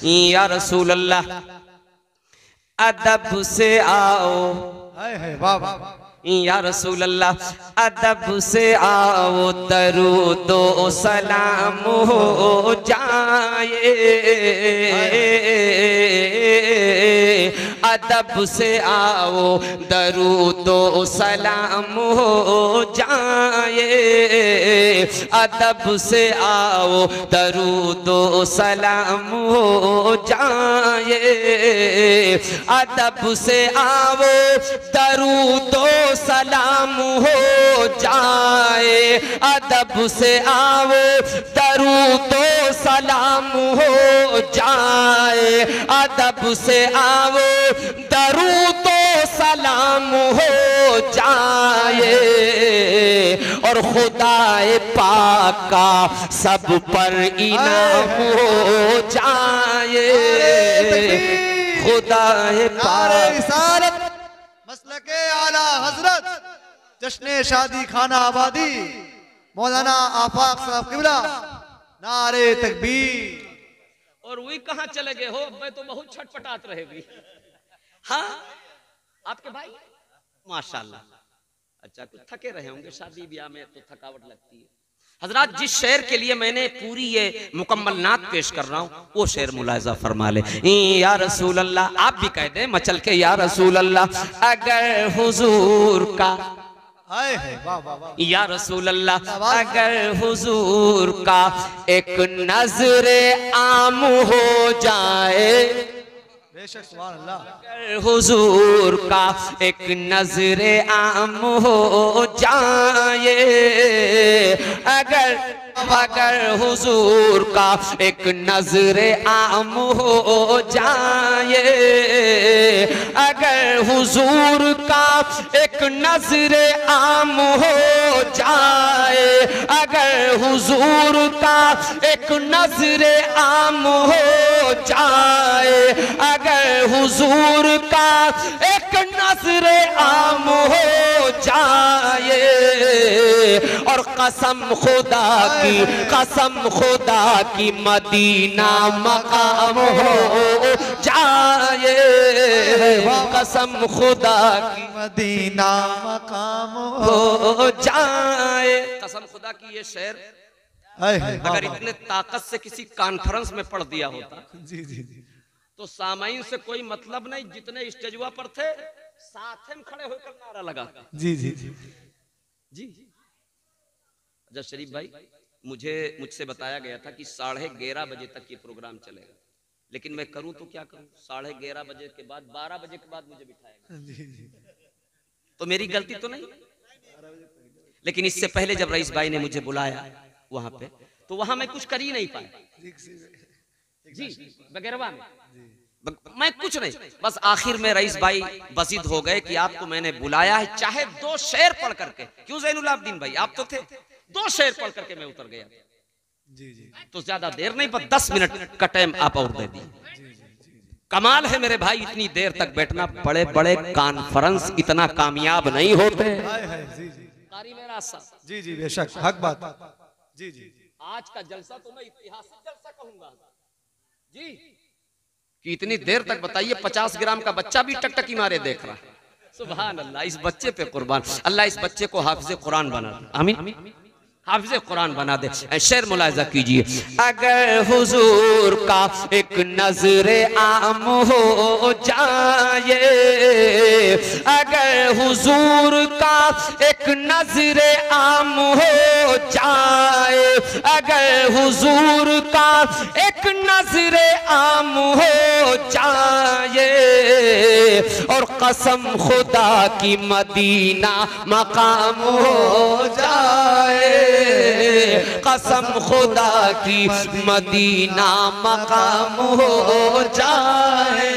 या रसूल अल्लाह अदब से आओ, या रसूल अल्लाह अदब से आओ, दरूद ओ सलाम हो जाए, अदब से आओ, दरूद ओ सलाम हो जाए, अदब से आओ, दरूद ओ सलाम हो जाए, अदब से आओ, दरूद ओ सलाम हो जाए, अदब से आओ, दरूद ओ सलाम हो जाए, अदब से आओ, दरूद ओ सलाम हो जाए, और खुदाए पाक का सब पर इनाम हो जाए, खुदाए पाक मसलके आला हजरत जश्ने शादी खाना आबादी मौलाना आफाक साहब किबला, नारे तकबीर। और वही कहाँ चले गए हो? मैं तो बहुत छटपटात रहे भी। हाँ आपके भाई माशाल्लाह, अच्छा कुछ थके रहे होंगे, शादी ब्याह में तो थकावट लगती है। हजरात जिस शेर के लिए मैंने पूरी ये मुकम्मल नात पेश कर रहा हूँ वो शेर मुलाहिजा फरमा ले। या रसूल अल्लाह, आप भी कह दें मचल के, या रसूल अल्लाह अगर हुजूर का, या रसूल अल्लाह अगर हुजूर का एक नजरे आम हो जाए, बेशक सुभान अल्लाह, अगर हुजूर का एक नजरे आम हो जाए, अगर हुजूर का एक नजरे आम हो जाए, अगर हुजूर का एक नजरे आम हो जाए, अगर हुजूर का एक नजरे आम हो जाए, अगर हुजूर का एक नजरे आम हो जाए, और कसम खुदा की, कसम खुदा की मदीना मकाम हो जाए, कसम खुदा की मदीना मकाम हो जाए, कसम खुदा की। ये शेर अगर इतने ताकत से किसी कॉन्फ्रेंस में पढ़ दिया होता जी जी तो सामाइन से कोई मतलब नहीं, जितने स्टेजवा पर थे साथ में खड़े होकर नारा लगा। जी जी जी जी अच्छा शरीफ भाई, मुझसे बताया गया था कि 11:30 बजे तक ये प्रोग्राम चलेगा, लेकिन मैं करूं तो क्या करूं, 11:30 बजे के बाद 12 बजे के बाद मुझे बिठाएगा, तो मेरी गलती तो नहीं। लेकिन इससे पहले जब रईस भाई ने मुझे बुलाया वहां पे, तो वहां मैं कुछ कर ही नहीं पाया जी, बगैरवा में मैं कुछ नहीं, बस आखिर में रईस भाई बसीद हो गए कि आपको मैंने बुलाया है, चाहे 2 शेर पढ़ करके, क्यों ज़ैनुल आबदीन भाई आप तो थे, 2 शेर पढ़ करके मैं उतर गया जी जी, तो ज्यादा देर नहीं, पर 10 मिनट का टाइम आप और दे दिए। कमाल है मेरे भाई, इतनी देर तक बैठना, बड़े बड़े कॉन्फ्रेंस इतना कामयाब नहीं होते। जी जी बेशक हक बात जी जी। आज का जलसा तो मैं ऐतिहासिक जलसा कहूंगा जी, कि इतनी देर तक बताइए 50 ग्राम का बच्चा भी टकटकी मारे देख रहा है। सुभान अल्लाह, इस बच्चे पे कुर्बान, अल्लाह इस बच्चे को हाफिज़े कुरान बना दे, आमीन, हाफिज़े कुरान बना दे। शेर मुलाहिज़ा कीजिए, अगर हुजूर का एक नजरे आम हो जाए, अगर हुजूर का एक नजरे आम हो जाए, अगर हुजूर का एक नजरे आम हो जाए, और कसम खुदा की मदीना मकाम हो जाए, कसम खुदा की मदीना मकाम हो जाए,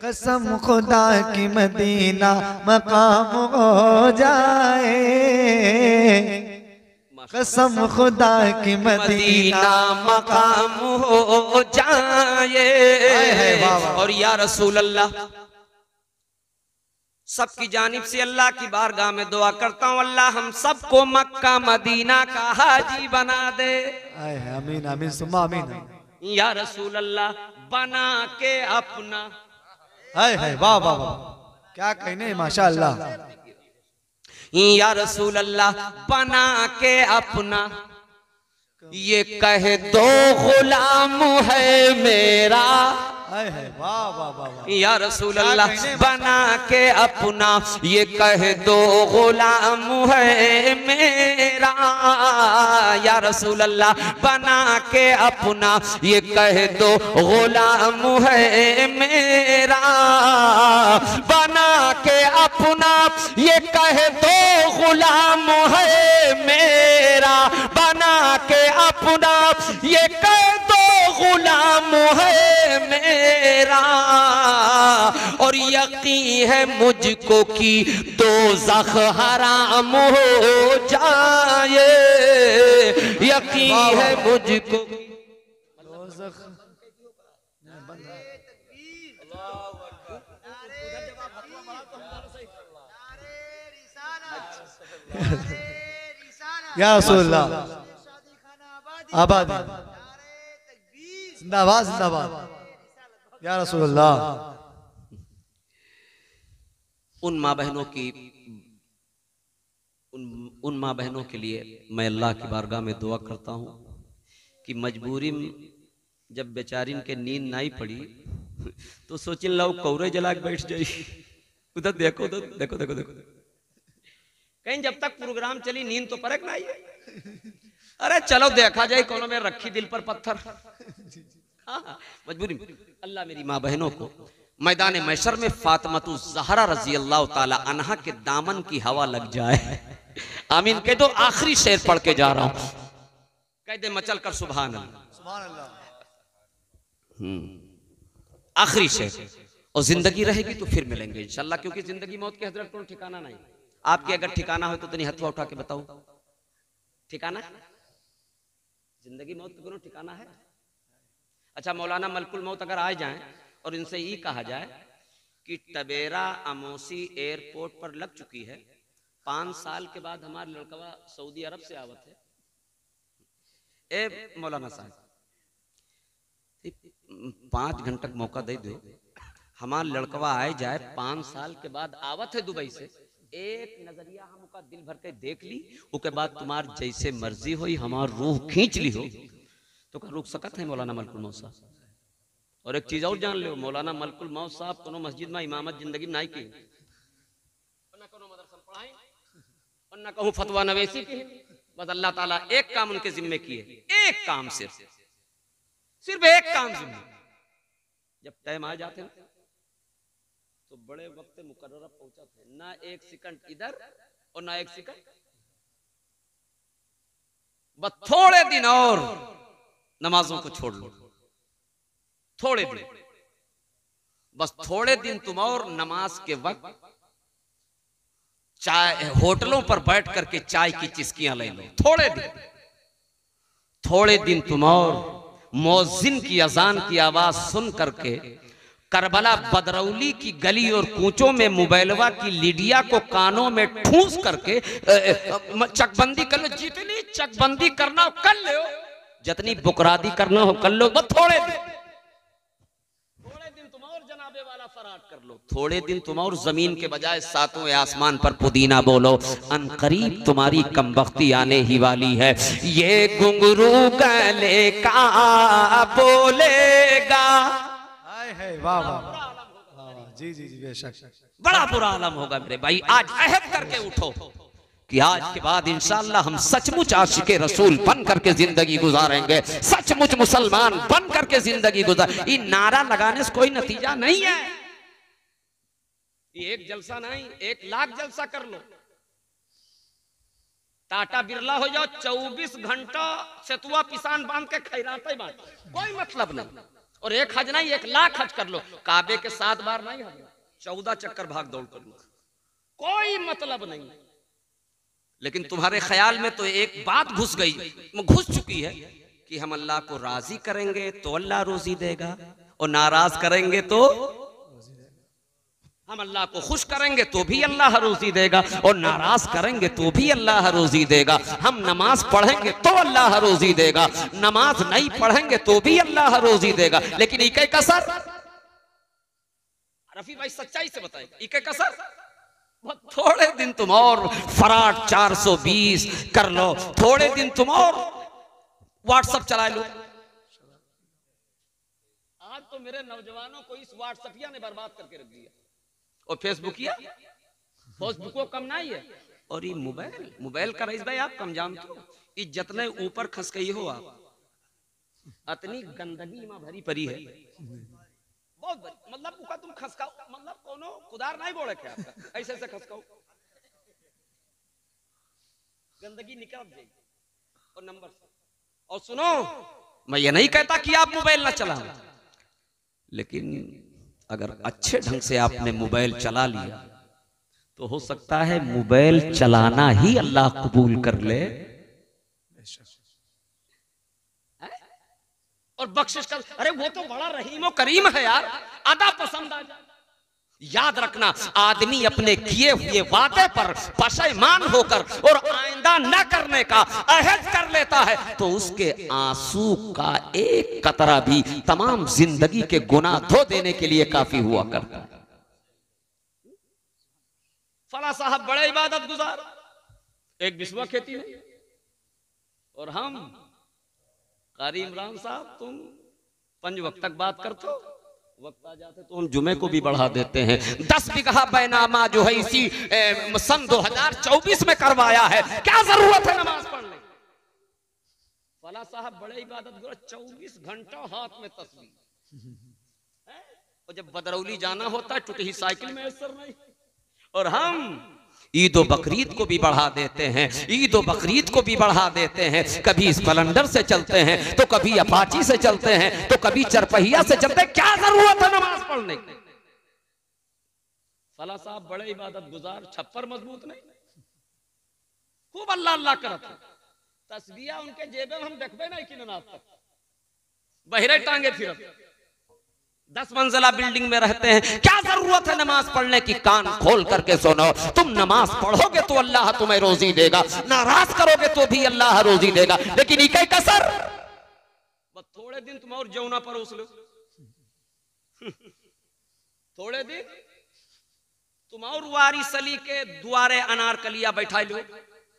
कसम खुदा की मदीना मकाम हो जाए, कसम खुदा की मदीना मकाम हो जाए। और या रसूल अल्लाह, सबकी जानिब से अल्लाह की बारगाह में दुआ करता हूँ, अल्लाह हम सबको मक्का मदीना का हाजी बना दे। आमीन आमीन सुम्मा आमीन। या रसूल अल्लाह बना के अपना। है वाह वाह वाह, क्या कहने माशाअल्लाह। या रसूल अल्लाह बना के अपना, ये कह दो गुलाम है मेरा। है वाह वाह वाह वाह। या रसूल अल्लाह बना के अपना, ये कह दो गुलाम है मेरा। या रसूल अल्लाह बना के अपना, ये कह दो गुलाम है मेरा। बना के अपना, ये कह दो गुलाम है मेरा। बना के अपना, ये कह दो गुलाम है मेरा। और यकीन है मुझको कि दोज़ख हराम हो जाए। यकीन है मुझको या रसूलल्लाह आबाद, जिंदाबाद जिंदाबाद या रसूलल्लाह। उन माँ बहनों की उन माँ बहनों के लिए मैं अल्लाह की बारगाह में दुआ करता हूँ कि मजबूरी में जब बेचारीन के नींद नहीं पड़ी तो सोचिन लो कौरे जला के बैठ जाई। उधर देखो, उधर देखो देखो देखो, कहीं जब तक प्रोग्राम चली नींद तो परक नहीं है। अरे चलो देखा जाए कौन में रखी दिल पर पत्थर। हाँ, मजबूरी में अल्लाह मेरी माँ बहनों को मैदान मैशर में फातिमतु ज़हरा रजी अल्लाह ताला अन्हा के दामन की हवा लग जाए। आमीन कह दो। आखिरी शेर पढ़ के जा रहा हूं, कह दे मचल कर सुभान अल्लाह। सुभान अल्लाह। आखिरी शेर, और जिंदगी रहेगी तो फिर मिलेंगे इंशाल्लाह, क्योंकि जिंदगी मौत के हजरत को ठिकाना नहीं। आपके अगर ठिकाना हो तो नहीं हथवा उठा के बताओ, ठिकाना जिंदगी मौत का कोनो ठिकाना है? अच्छा, मौलाना मलकुल मौत अगर आ जाएं और इनसे ये कहा जाए कि टबेरा अमोसी एयरपोर्ट पर लग चुकी है, 5 साल के बाद हमारा लड़कवा सऊदी अरब से आवत है। ए मौलाना साहब 5 घंटा मौका दे दो, हमारा लड़कवा आए जाए 5 साल के बाद आवत है दुबई से, एक नजरिया हम उनका दिल भर के देख ली, उसके बाद तुम्हार जैसे मर्जी हुई हमार रूह खींच ली हो तो का रुक सकत है मौलाना मलकुल मौत साहब। और एक चीज और जान लो, मौलाना मलकुल मौत साहब कोनो मस्जिद में इमामत जिंदगी में नहीं की, ना कोनो मदरसा पढ़ाई और ना कहूं फतवा नवेसी की। बस अल्लाह ताला एक काम उनके जिम्मे किए, एक काम, सिर्फ एक काम जिम्मे। जब टाइम आ जाते हैं तो बड़े वक्त मुकर्रर पहुंचा थे, ना 1 सेकंड इधर और ना 1 सेकंड, बस थोड़े दिन और नमाजों को छोड़ लो, थोड़े दिन, बस थोड़े दिन तुम और नमाज के वक्त चाय होटलों पर बैठ करके चाय की चिस्कियां ले लो, थोड़े दिन तुम और मौजिन की अजान की आवाज सुन करके करबला बदरौली की गली और कूचों में मुबैलवा की लिडिया को कानों में ठूंस करके चकबंदी कर लो। जितनी चकबंदी करना हो कर लो, जितनी बुकरादी करना हो कर लो, बस थोड़े दिन तुम और जनाबे वाला फरार कर लो, थोड़े दिन तुम और जमीन के बजाय सातों आसमान पर पुदीना बोलो। अनकरीब तुम्हारी कमबख्ती आने ही वाली है। ये घुंघरू गले का बोलेगा, है वाह वाह, जी जी जी बेशक, बड़ा बुरा आलम होगा मेरे भाई। आज अहद करके उठो कि आज के बाद इंशाअल्लाह हम सचमुच आशिके रसूल बन करके जिंदगी गुजारेंगे, सचमुच मुसलमान बन करके जिंदगी गुजार। ये नारा लगाने से कोई नतीजा नहीं है, ये एक जलसा नहीं, 1 लाख जलसा कर लो, टाटा बिरला हो जाओ, 24 घंटा सेतुआ पिसान बांध के खैराते बांट, कोई मतलब नहीं। और 1 हज नहीं, 1 लाख हज कर लो, काबे के 7 बार नहीं हज, 14 चक्कर भाग दौड़ कर लो, कोई मतलब नहीं। लेकिन तुम्हारे ख्याल में तो एक बात घुस चुकी है कि हम अल्लाह को राजी करेंगे तो अल्लाह रोजी देगा और नाराज करेंगे तो हम अल्लाह को खुश करेंगे तो भी अल्लाह रोजी देगा, और नाराज करेंगे तो भी अल्लाह रोजी देगा। हम नमाज पढ़ेंगे तो अल्लाह रोजी देगा, नमाज नहीं पढ़ेंगे तो भी अल्लाह रोजी देगा। लेकिन इके कसर, रफी भाई सच्चाई से बताएगा, इके कसर थोड़े दिन तुम और फराट 420 कर लो, थोड़े दिन तुम और व्हाट्सएप चला लो। आज तो मेरे नौजवानों को इस व्हाट्सएपिया ने बर्बाद करके रख दिया, और फेसबुकिया, फेसबुक को कम नहीं है। और ये मोबाइल का रईस भाई आप कम जानते हो, ये जितने ऊपर खस गई हो आप, अतनी गंदगी में भरी पड़ी है, बहुत बड़ी। मतलब उका तुम खसकाओ, मतलब कोनो खुदार नहीं बोले क्या आपका, ऐसे ऐसे खसकाओ, गंदगी निकल जाएगी और नंबर से। और सुनो, मैं ये नहीं कहता कि आप मोबाइल ना चलाओ, लेकिन अगर अच्छे ढंग से आपने मोबाइल चला लिया तो हो सकता है मोबाइल चलाना ही अल्लाह कबूल कर ले और बख्शिश कर। अरे वो तो बड़ा रहीम करीम है यार, अदा पसंद आ जाए। याद रखना, आदमी अपने किए हुए वादे पर पशेमान होकर और आइंदा न करने का अहद कर लेता है तो उसके आंसू का एक कतरा भी तमाम जिंदगी के गुनाह धो देने के लिए काफी हुआ करता है। फला साहब बड़े इबादत गुजार, एक बिस्वा खेती में, और हम कारी इमरान साहब तुम 5 वक्त तक बात करते हो, वक्त आ जाते तो हम जुमे को भी बढ़ा देते हैं। 10 बीघा बैनामा जो है इसी सन 2024 में करवाया है, क्या जरूरत है नमाज पढ़ने। फला साहब बड़े इबादत गुजार, 24 घंटा हाथ में तस्बीह, और जब बदरौली जाना होता है टूटी साइकिल में असर नहीं। और हम ईद और बकरीद को भी बढ़ा देते हैं, ईद और बकरीद को भी बढ़ा देते हैं। कभी स्प्लेंडर से चलते हैं तो कभी अपाची से चलते हैं तो कभी चरपहिया से चलते हैं। क्या जरूरत है नमाज पढ़ने की। फला साहब बड़े इबादत गुजार, छप्पर मजबूत नहीं, खूब अल्लाह अल्लाह करते, तस्बीह उनके जेबे में हम देखबे नहीं कि नमाज तक बहिरे टांगे फिरत, 10 मंजिला बिल्डिंग में रहते हैं। क्या जरूरत है नमाज पढ़ने की। कान खोल करके सुनो, तुम नमाज पढ़ोगे तो अल्लाह तुम्हें रोजी देगा, नाराज करोगे तो भी अल्लाह रोजी देगा। लेकिन इके कसर बस थोड़े दिन तुम और जौना पर उस लो, थोड़े दिन तुम और वारी सली के द्वारे अनारकलिया बैठा लो,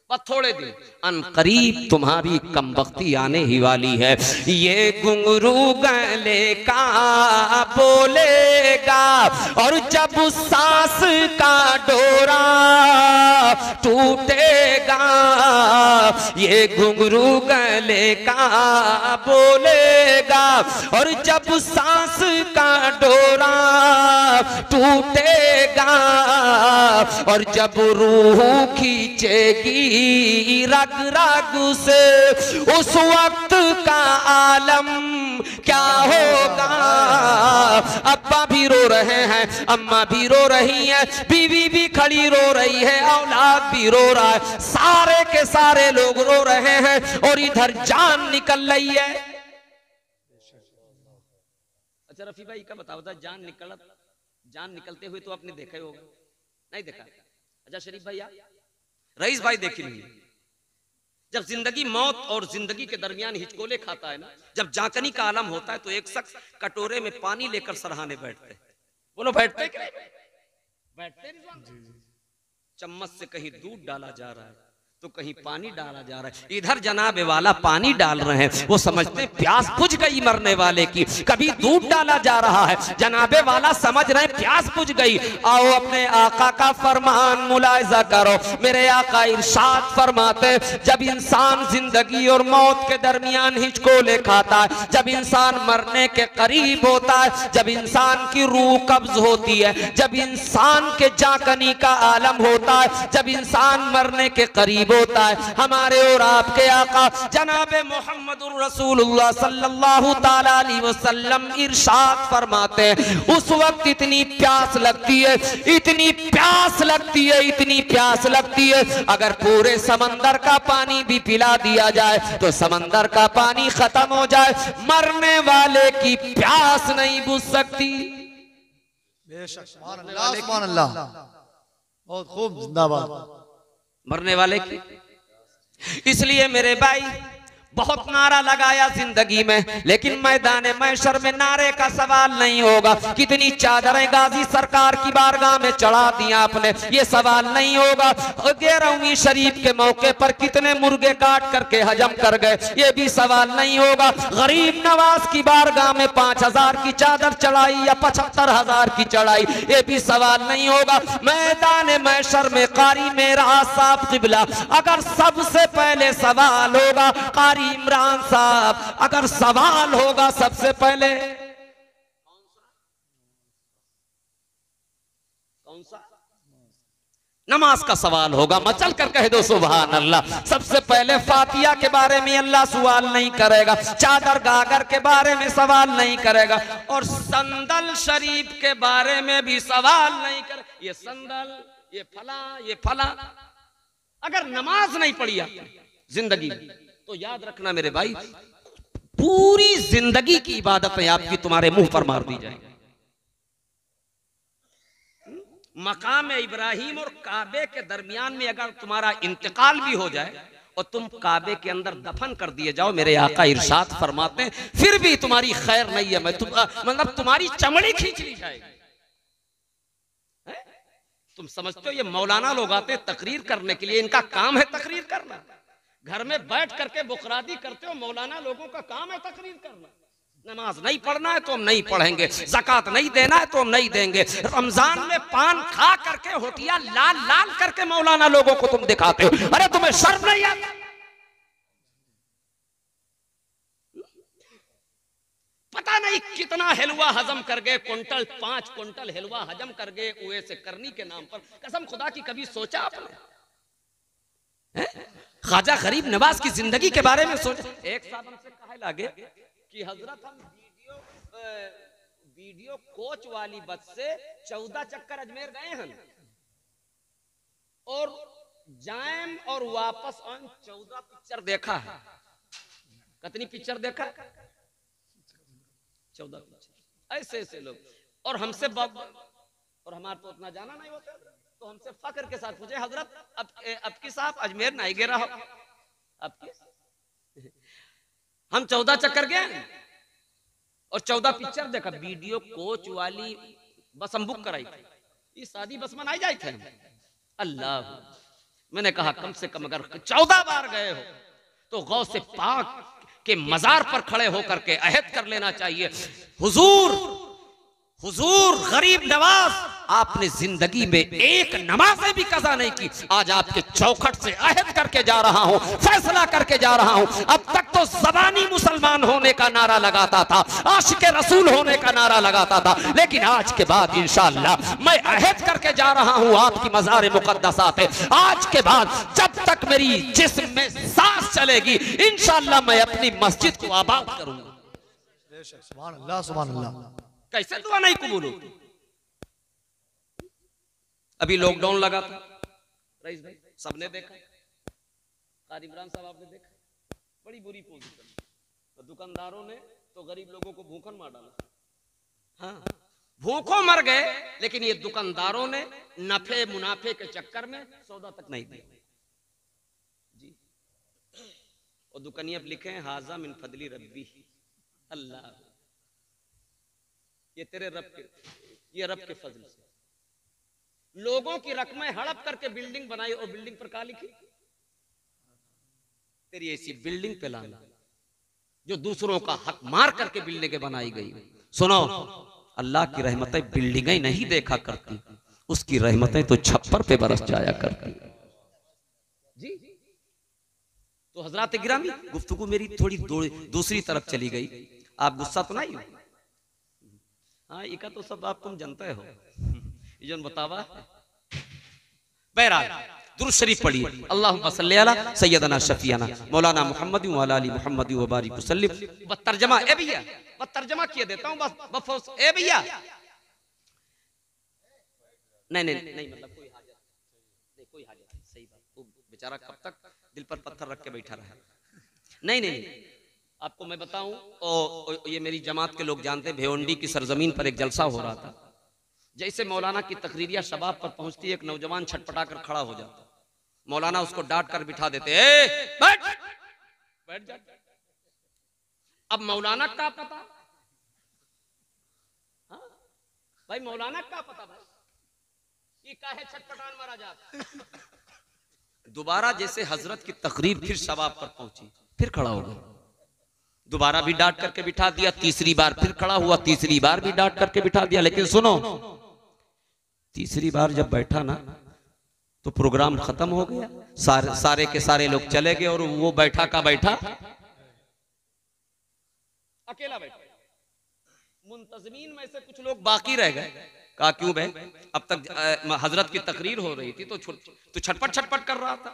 बस थोड़े दिन, अनकरीब तुम्हारी कमबख्ती आने ही वाली है। ये घुंघरू गले का बोलेगा और जब सांस का डोरा टूटेगा, ये घुंघरू गले का बोलेगा और जब सांस का डोरा टूटेगा, और जब रूह खींचेगी रग रग से उस वक्त का आलम क्या होगा। अब्बा भी रो रहे हैं, अम्मा भी रो रही हैं, बीवी भी खड़ी रो रही है, औलाद भी रो रहा है, सारे के सारे लोग रो रहे हैं और इधर जान निकल रही है। अच्छा रफी भाई का बताओ, जान निकलते हुए तो आपने देखा ही होगा, नहीं देखा? अच्छा शरीफ भाई, रईस भाई देख लीजिए, जब जिंदगी मौत और जिंदगी के दरमियान हिचकोले खाता है ना, जब जाकनी का आलम होता है तो एक शख्स कटोरे में पानी लेकर सरहाने बैठते हैं। बोलो बैठते कि नहीं? बैठते नहीं। चम्मच से कहीं दूध डाला जा रहा है तो कहीं पानी डाला जा रहा है। इधर जनाबे वाला पानी डाल रहे हैं, वो समझते प्यास बुझ गई मरने वाले की। कभी दूध डाला जा रहा है, जनाबे वाला समझ रहे प्यास बुझ गई। आओ अपने आका का फरमान मुलाहिजा करो। मेरे आका इरशाद फरमाते, जब इंसान जिंदगी और मौत के दरमियान हिचकोले खाता है, जब इंसान मरने के करीब होता है, जब इंसान की रूह कब्ज होती है, जब इंसान के जाकनी का आलम होता है, जब इंसान मरने के करीब होता है, हमारे और आपके आका जनाबे मोहम्मदुर रसूलुल्लाह सल्लल्लाहु ताला अलैहि वसल्लम इरशाद फरमाते हैं, उस वक्त इतनी प्यास लगती है, इतनी प्यास लगती है, इतनी प्यास लगती है, अगर पूरे समंदर का पानी भी पिला दिया जाए तो समंदर का पानी खत्म हो जाए, मरने वाले की प्यास नहीं बुझ सकती। बेशक, सुभान अल्लाह, सुभान अल्लाह, बहुत खूब, जिंदाबाद। मरने वाले की। इसलिए मेरे भाई बहुत नारा लगाया जिंदगी में, लेकिन मैदान महशर में नारे का सवाल नहीं होगा। कितनी चादरें गाजी सरकार की बारगाह में चढ़ा दिया आपने, ये सवाल नहीं होगा। 11वीं शरीफ के मौके पर कितने मुर्गे काट करके हजम कर गए, ये भी सवाल नहीं होगा। गरीब नवाज की बारगाह में 5000 की चादर चढ़ाई या 75,000 की चढ़ाई, ये भी सवाल नहीं होगा। मैदान महशर में कारी मेरा साफ किबला, अगर सबसे पहले सवाल होगा कारी इमरान साहब, अगर सवाल होगा सबसे पहले कौन सा? नमाज का सवाल होगा। मचल कर कह दो सुभान अल्लाह। सबसे पहले फातिया के बारे में अल्लाह सवाल नहीं करेगा, चादर गागर के बारे में सवाल नहीं करेगा, और संदल शरीफ के बारे में भी सवाल नहीं करेगा। ये संदल, ये फला, ये फला। अगर नमाज नहीं पढ़ी आपने जिंदगी में, तो याद रखना मेरे भाई, पूरी जिंदगी की इबादतें आपकी तुम्हारे मुंह पर मार दी जाएंगी। मकाम इब्राहिम और काबे के दरमियान में अगर तुम्हारा इंतकाल भी हो जाए और तुम काबे के अंदर दफन कर दिए जाओ, मेरे आका इरशाद फरमाते हैं, फिर भी तुम्हारी खैर नहीं है। मतलब तुम्हारी चमड़ी खींच ली जाएगी। तुम समझते हो ये मौलाना लोग आते हैं तकरीर करने के लिए, इनका काम है तकरीर करना। घर में बैठ करके बुखरादी करते हो, मौलाना लोगों का काम है तकरीर करना। नमाज नहीं पढ़ना है तो हम नहीं पढ़ेंगे, ज़कात नहीं देना है तो हम नहीं देंगे, रमजान में पान खा करके होटिया लाल लाल करके मौलाना लोगों को तुम दिखाते हो। अरे तुम्हें शर्म नहीं आता? पता नहीं कितना हलवा हजम कर गए, 5 क्विंटल हलवा हजम कर गए उए से करनी के नाम पर। कसम खुदा की कभी सोचा आपने? ख्वाजा गरीब नवाज की जिंदगी के बारे में सोचा? एक साहब हमसे कहे लगे कि हजरत हम वीडियो कोच वाली बस से 14 चक्कर अजमेर गए हैं और जाएम और वापस 14 पिक्चर देखा है। कितनी पिक्चर देखा? 14 पिक्चर। ऐसे ऐसे लोग, और हमसे और हमारा तो उतना जाना नहीं होता, तो हमसे फक्र के साथ पूछे, हजरत अब की साहब अजमेर नहीं गए रहा अब की? हम 14 चक्कर गए और 14 पिक्चर देखा। वीडियो कोच वाली बस हम बुक कराई थी, ये शादी बस में नहीं जाए थे। अल्लाह, मैंने कहा कम से कम अगर 14 बार गए हो तो गौ से पाक के मजार पर खड़े होकर के अहद कर लेना चाहिए, हुजूर गरीब नवाज, आपने जिंदगी में एक नमाज भी कज़ा नहीं की। आज आपके चौखट से अहद करके जा रहा हूं, फैसला करके जा रहा हूं। अब तक तो ज़बानी मुसलमान होने का नारा लगाता था, आशिक़े रसूल होने का नारा लगाता था, लेकिन आज के बाद इंशाअल्लाह मैं अहद करके जा रहा हूं आपकी मज़ार मुक़द्दसात है। आज के बाद जब तक मेरी जिस्म में सांस चलेगी, इंशाअल्लाह मैं अपनी मस्जिद को आबाद करूंगा। सुभान अल्लाह, सुभान अल्लाह। कैसे दुआ नहीं कबूल होती? अभी लॉकडाउन लगा था, रईस भाई सबने देखा, कारी इमरान साहब आपने देखा, बड़ी बुरी पोजीशन। तो दुकानदारों ने तो गरीब लोगों को भूखन मार डाला। हाँ, भूखों मर गए, लेकिन ये दुकानदारों ने नफे मुनाफे के चक्कर में सौदा तक नहीं दिया जी। और दुकानिया लिखे हैं, हाजा मिन फदली रब्बी, अल्लाह, ये तेरे रब के, ये रब के फजल से। लोगों की रकमें हड़प करके बिल्डिंग बनाई, और बिल्डिंग पर क्या लिखी? तेरी ऐसी बिल्डिंग पे लाना जो दूसरों का हक मार करके बिल्डिंगें बनाई गई। सुनो, अल्लाह की रहमतें बिल्डिंगें नहीं देखा करती, उसकी रहमतें तो छप्पर पे बरस जाया करती जी। तो हजरात गिरामी, गुफ्तगू मेरी थोड़ी दूसरी तरफ चली गई, आप गुस्सा तो नहीं हो? हाँ, इका तो सब आप तुम जानते हो, इजन बतावा। बहरहाल दुरूद शरीफ पढ़िए, अल्लाहुम्मा सल्ली अला सय्यदना शफीअना मौलाना मुहम्मद व अला आलि मुहम्मद व बारिक वसल्लिम। तर्जमा ए भैया, बस तर्जमा किए देता हूँ बस ए भैया। नहीं मतलब कोई हाजत नहीं, कोई हाजत नहीं, सही बात। वो बेचारा कब तक दिल पर पत्थर रख के बैठा रहा? नहीं, आपको मैं बताऊं, और ये मेरी जमात के लोग जानते हैं, भेवंडी की सरजमीन पर एक जलसा हो रहा था। जैसे मौलाना की तकरीरिया शबाब पर पहुंचती, एक नौजवान छटपटा कर खड़ा हो जाता, मौलाना उसको डांट कर बिठा देते, बैठ बैठ जा। अब मौलाना का पता, हाँ? भाई मौलाना का पता भाई कि काहे छटपटान मारा जाता। दोबारा जैसे हजरत की तकरीर फिर शबाब पर पहुंची, फिर खड़ा हो गया, दोबारा भी डांट करके बिठा दिया, तीसरी बार फिर खड़ा हुआ, तीसरी बार भी डांट करके बिठा दिया। लेकिन सुनो, तीसरी बार जब बैठा ना तो प्रोग्राम खत्म हो गया, सारे के सारे लोग चले गए और वो बैठा का बैठा अकेला बैठा। मुंतजमीन में से कुछ लोग बाकी रह गए। कहा क्यों बे, अब तक हजरत की तकरीर हो रही थी तो छटपट छटपट कर रहा था,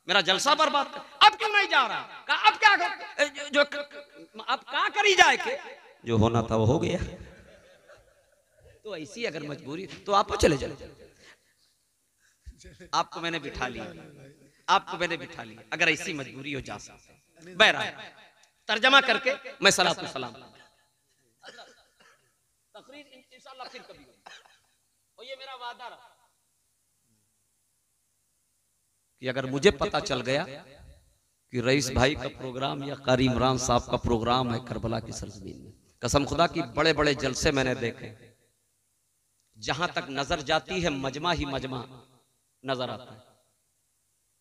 मेरा जलसा बर्बाद कर, अब क्यों नहीं जा रहा? कहा अब क्या जो अब क्या करी जाए के, जो होना था वो हो गया। तो ऐसी अगर मजबूरी तो आप चले जाओ, आपको मैंने बिठा लिया, आपको मैंने बिठा लिया, अगर ऐसी मजबूरी हो जा सकता। बहरहाल तर्जमा करके मैं सलातो सलाम, तकरीर इंशाअल्लाह फिर कभी और ये मेरा वादा रहा कि अगर मुझे पता चल गया कि रईस भाई का प्रोग्राम या कारी इमरान साहब का प्रोग्राम है करबला की सरजमीन में, कसम खुदा की बड़े बड़े जलसे मैंने देखे, जहां तक नजर जाती है मजमा ही मजमा नजर आता है।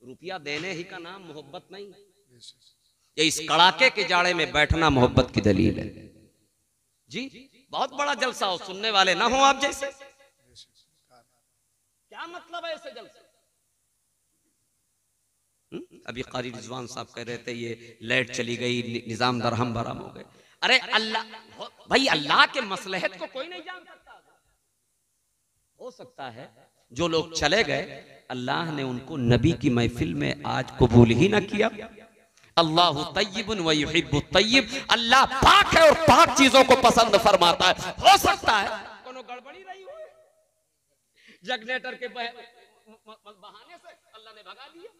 रुपया देने ही का नाम मोहब्बत नहीं, ये इस कड़ाके के जाड़े में बैठना मोहब्बत की दलील है जी। बहुत बड़ा जलसा हो, सुनने वाले ना हो आप जैसे, क्या मतलब है ऐसे जलसे? अभी कारी रिजवान साहब कह रहे थे ये लाइट चली गई, निजाम दरहम बरहम हो गए। अरे अल्लाह भाई, अल्लाह के मसलहत को कोई नहीं जान सकता। हो सकता है जो लोग चले गए अल्लाह ने उनको नबी की महफिल में आज कबूल ही ना किया। अल्लाह तय्यिबुन व युहिब्बुत तय्यिब, अल्लाह पाक है और पाक चीजों को पसंद फरमाता है। हो सकता है कोनो गड़बड़ी रही हो, जनरेटर के बहाने से अल्लाह ने भगा दिया।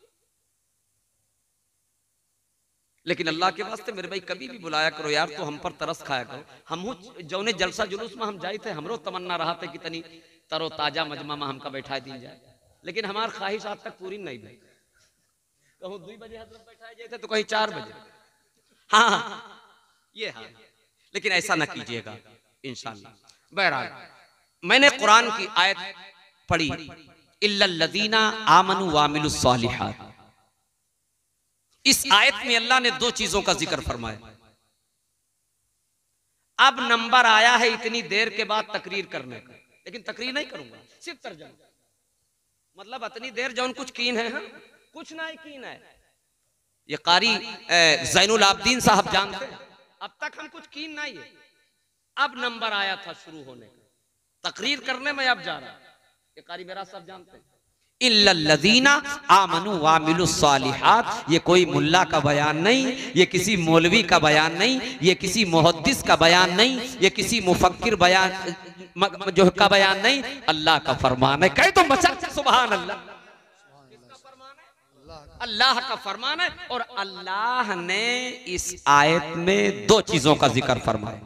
लेकिन अल्लाह के वास्ते मेरे भाई कभी भी बुलाया करो यार, तो हम पर तरस खाया करो। हम जौने जलसा जुलूस में हम जाए थे, हमरो तमन्ना रहा था कि तनी तरो ताजा मजमा में हमका बैठा दी जाए, लेकिन हमार ख्वाहिश आज तक पूरी नहीं हुई। कहूँ 2 बजे हजरत बैठाए जाते तो कहीं 4 बजे, हाँ ये हाँ, लेकिन ऐसा ना कीजिएगा इंशाअल्लाह। बहरहाल मैंने कुरान की आयत पढ़ी, इल्लल्लज़ीना आमनु वामिलुस सालिहात। इस आयत में अल्लाह ने 2 चीजों का जिक्र फरमाया। अब नंबर आया है इतनी देर के बाद तकरीर करने का, लेकिन तकरीर नहीं करूंगा, सिर्फ तर्जुमा। मतलब इतनी देर जौन कुछ कीन है, हाँ? कुछ नहीं कीन है। ये कारी ज़ैनुल आबदीन साहब जानते हैं, अब तक हम कुछ कीन नहीं है। अब नंबर आया था शुरू होने का, तकरीर करने में अब जा रहा है। ये कारी मेरा साहब जानते हैं, इल्लल्लज़ीना आमनु वामिलुस सालिहात। ये कोई मुल्ला का बयान नहीं, ये किसी मौलवी का बयान नहीं, ये किसी मुहद्दिस का बयान नहीं, ये किसी मुफक्किर बयान जो का बयान नहीं, अल्लाह का फरमान है। कहे तो मचा सुभान अल्लाह। किसका फरमान है? अल्लाह का फरमान है। और अल्लाह ने इस आयत में 2 चीजों का जिक्र फरमाया।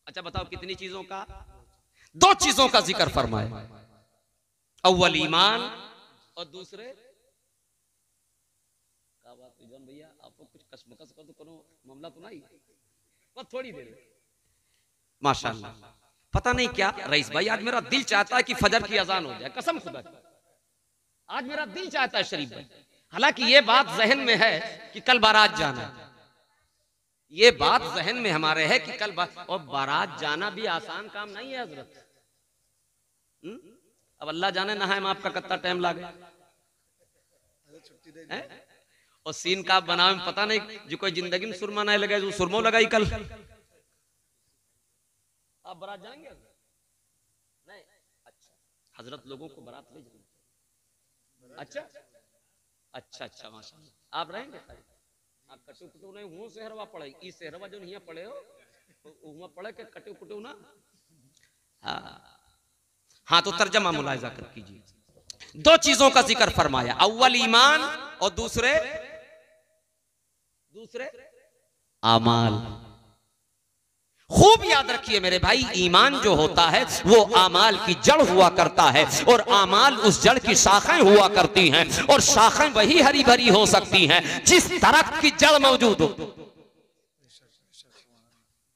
अच्छा बताओ कितनी चीजों का? 2 चीजों का जिक्र फरमाया। अव्वल ईमान और दूसरे क्या बात है भैया, आपको कुछ कसमकस कर तो कोनो मामला तो नहीं, बस थोड़ी देर माशाअल्लाह। पता नहीं क्या रईस भाई, आज मेरा दिल चाहता है कि फजर की अजान हो जाए, कसम खुदा की आज मेरा दिल चाहता है शरीफ भाई। हालांकि ये बात जहन में है कि कल बारात जाना है, ये बात जहन में हमारे है कि कल और बारात जाना भी आसान काम नहीं है हजरत। अब अल्लाह जाने ना है आपका कितना टाइम लगे, और सीन का बनावे में पता नहीं, जो कोई जिंदगी में सुरमा नहीं लगा जो सुरमो लगाई कल। आप बारात जाएंगे नहीं? अच्छा, हजरत लोगों को बारात ले जाएंगे। अच्छा अच्छा अच्छा माशाअल्लाह, आप रहेंगे? आप कटू कुटू नहीं हूँ शहरवा पड़े, ई शहरवा जो नहीं पड़े हो वहाँ पढ़े के कटू कुटू ना। हाँ तो तर्जमा मुलाहिजा कर कीजिए। 2 चीजों का जिक्र फरमाया, अव्वल ईमान और दूसरे आमाल। खूब याद रखिए मेरे भाई, ईमान जो होता है वो आमाल की जड़ हुआ करता है और आमाल उस जड़ की शाखाएं हुआ करती हैं और शाखाएं वही हरी भरी हो सकती हैं जिस दरख्त की जड़ मौजूद हो।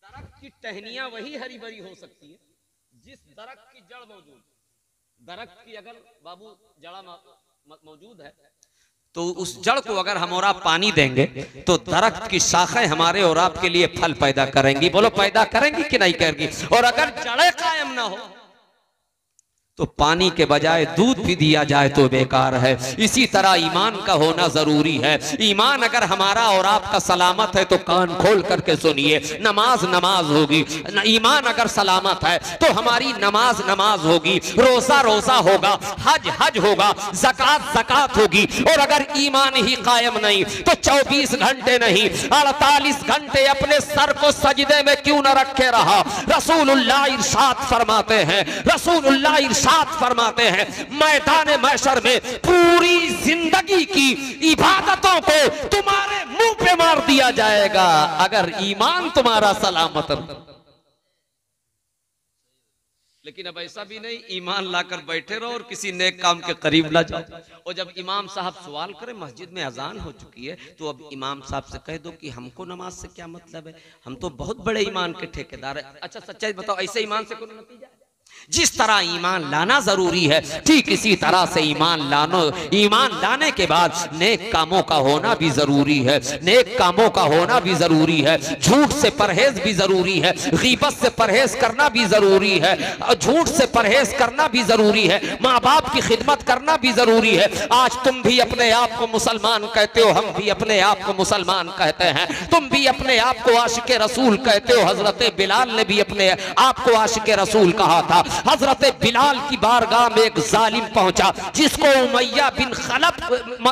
दरख्त की टहनियां वही हरी भरी हो सकती है जिस दरख्त की जड़ मौजूद। दरख्त की अगर बाबू जड़ा मौजूद है तो उस जड़ को अगर हम और आप पानी देंगे तो दरख्त की शाखाएं हमारे और आपके लिए फल पैदा करेंगी। बोलो पैदा करेंगी कि नहीं करेंगी? और अगर जड़ें कायम ना हो तो पानी के बजाय दूध भी दिया जाए तो बेकार है। इसी तरह ईमान का होना जरूरी है। ईमान अगर हमारा और आपका सलामत है तो कान खोल करके सुनिए, नमाज नमाज होगी। ईमान अगर सलामत है तो हमारी नमाज नमाज होगी, रोजा रोजा होगा, हज हज होगा, ज़कात ज़कात होगी। और अगर ईमान ही कायम नहीं तो 24 घंटे नहीं 48 घंटे अपने सर को सजदे में क्यों न रखे रहा। रसूलुल्लाह इरशाद फरमाते हैं, रसूलुल्लाह साथ फरमाते हैं, मैदान महशर में पूरी जिंदगी की इबादतों को तुम्हारे मुंह पे मार दिया जाएगा अगर ईमान तुम्हारा सलामत है। लेकिन अब ऐसा भी नहीं, ईमान लाकर बैठे रहो और किसी नेक काम के करीब ना जाओ। और जब इमाम साहब सवाल करें मस्जिद में अजान हो चुकी है तो अब इमाम साहब से कह दो कि हमको नमाज से क्या मतलब है, हम तो बहुत बड़े ईमान के ठेकेदार है। अच्छा सच्चाई बताओ, ऐसे ईमान से कोई नतीजा? जिस तरह ईमान लाना जरूरी है ठीक इसी तरह से ईमान लाने के बाद नेक कामों का होना भी जरूरी है। नेक कामों का होना भी जरूरी है। झूठ से परहेज भी जरूरी है, गीबत से परहेज करना भी जरूरी है, झूठ से परहेज करना भी जरूरी है, माँ बाप की खिदमत करना भी जरूरी है। आज तुम भी अपने आप को मुसलमान कहते हो, हम भी अपने आप को मुसलमान कहते हैं, तुम भी अपने आप को आशिक रसूल कहते हो। हजरत बिलाल ने भी अपने आप को आशिक रसूल कहा था। हजरत बिलाल की बारगाह में एक जालिम पहुंचा जिसको उमैया बिन खलब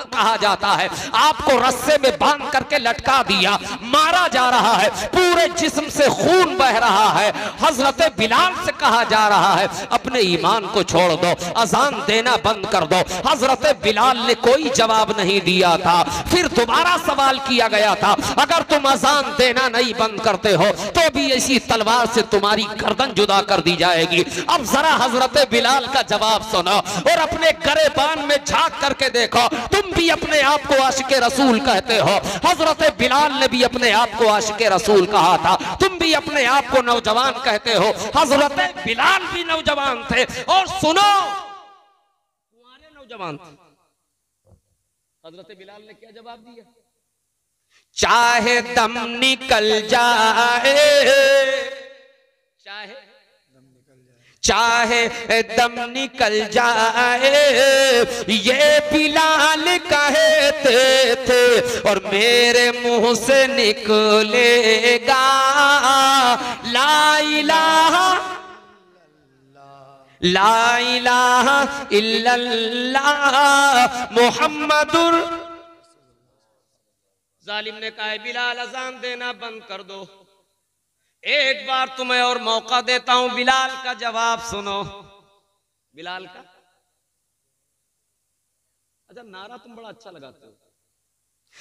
कहा जाता है। आपको रस्से में बांध करके लटका दिया, मारा जा रहा है, पूरे जिस्म से खून बह रहा है। हजरत बिलाल से कहा जा रहा है अपने ईमान को छोड़ दो, अजान देना बंद कर दो। हजरत बिलाल ने कोई जवाब नहीं दिया था। फिर दोबारा सवाल किया गया था, अगर तुम अजान देना नहीं बंद करते हो तो भी इसी तलवार से तुम्हारी गर्दन जुदा कर दी जाएगी। अब जरा हजरत बिलाल का जवाब सुनो और अपने गरेबान में झांक करके देखो। तुम भी अपने आप को आशिक रसूल कहते हो, हजरत बिलाल ने भी अपने आप को आशिक रसूल कहा था। तुम भी अपने आप को नौजवान कहते हो, हजरत बिलाल भी नौजवान थे। और सुनो, तुम्हारे नौजवान थे। हजरत बिलाल ने क्या जवाब दिया? चाहे दम निकल जाए, चाहे दम निकल जाए, ये बिलाल कहते थे और मेरे मुंह से निकलेगा ला इलाहा इल्लल्लाह मुहम्मदुर। जालिम ने कहा बिलाल अजान देना बंद कर दो। एक बार तुम्हें और मौका देता हूं, बिलाल का जवाब सुनो। बिलाल का अच्छा नारा तुम बड़ा अच्छा लगाते हो।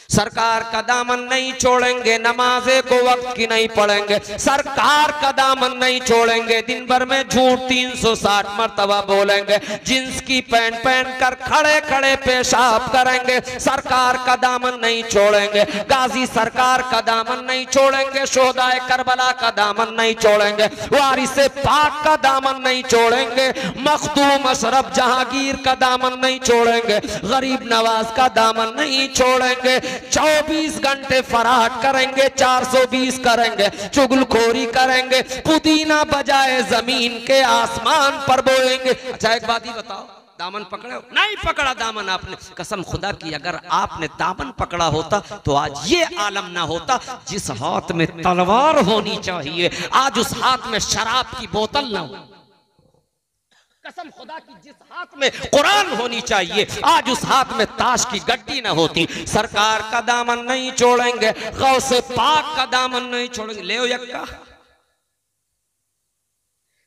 सरकार का दामन नहीं छोड़ेंगे, नमाजे को वक्त की नहीं पढ़ेंगे, सरकार का दामन नहीं छोड़ेंगे, दिन भर में झूठ 360 मरतबा बोलेंगे, जींस की पैंट पहन कर खड़े खड़े पेशाब करेंगे, सरकार का दामन नहीं छोड़ेंगे, गाजी सरकार का दामन नहीं छोड़ेंगे, शोहदाए करबला का दामन नहीं छोड़ेंगे, वारिसे पाक का दामन नहीं छोड़ेंगे, मखदूम अशरफ जहांगीर का दामन नहीं छोड़ेंगे, गरीब नवाज का दामन नहीं छोड़ेंगे, 24 घंटे फराड करेंगे, 420 करेंगे, चुगलखोरी करेंगे, पुदीना बजाए जमीन के आसमान पर बोलेंगे। अच्छा एक बात ही बताओ, दामन पकड़े हो? नहीं पकड़ा दामन आपने। कसम खुदा की अगर आपने दामन पकड़ा होता तो आज ये आलम ना होता। जिस हाथ में तलवार होनी चाहिए आज उस हाथ में शराब की बोतल ना हो। कसम खुदा की जिस हाथ में कुरान होनी चाहिए आज उस हाथ में ताश की गड्डी ना होती। सरकार का दामन नहीं छोड़ेंगे, गौसे पाक का दामन नहीं छोड़ेंगे। ले यक्का,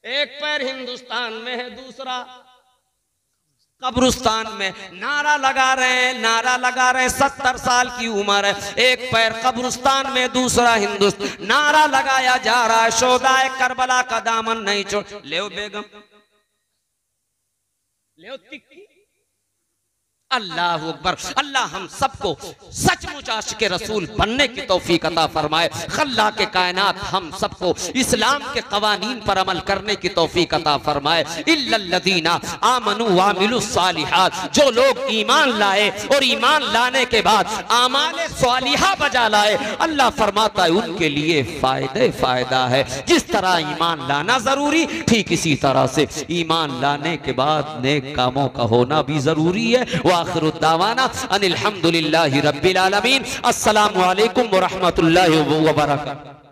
एक पैर हिंदुस्तान में है, दूसरा कब्रिस्तान में नारा लगा रहे हैं, नारा लगा रहे हैं। 70 साल की उम्र है, एक पैर कब्रिस्तान में, दूसरा हिंदुस्तान। नारा लगाया जा रहा है, शोहदाए करबला का दामन नहीं छोड़। ले बेगम, ले तिक्की। अल्लाह अकबर। अल्लाह हम सबको सचमुच आशिक़े रसूल बनने की तौफीक अता फरमाए। खल्ला के कायनात हम सबको इस्लाम के कवानीन पर अमल करने की तौफीक अता फरमाए। इल्लल्लज़ीना आमनू वामिलुस सालिहात, जो लोग ईमान लाए और ईमान लाने के बाद आमाले सालिहा बजा लाए, अल्लाह फरमाता है उनके लिए फायदे फायदा है। जिस तरह ईमान लाना जरूरी, ठीक इसी तरह से ईमान लाने के बाद नेक कामों का होना भी जरूरी है। आखिर दावाना अनिल हम्दुलिल्लाहि रब्बिल आलमीन। अस्सलामु अलैकुम व रहमतुल्लाहि व बरकातुहू।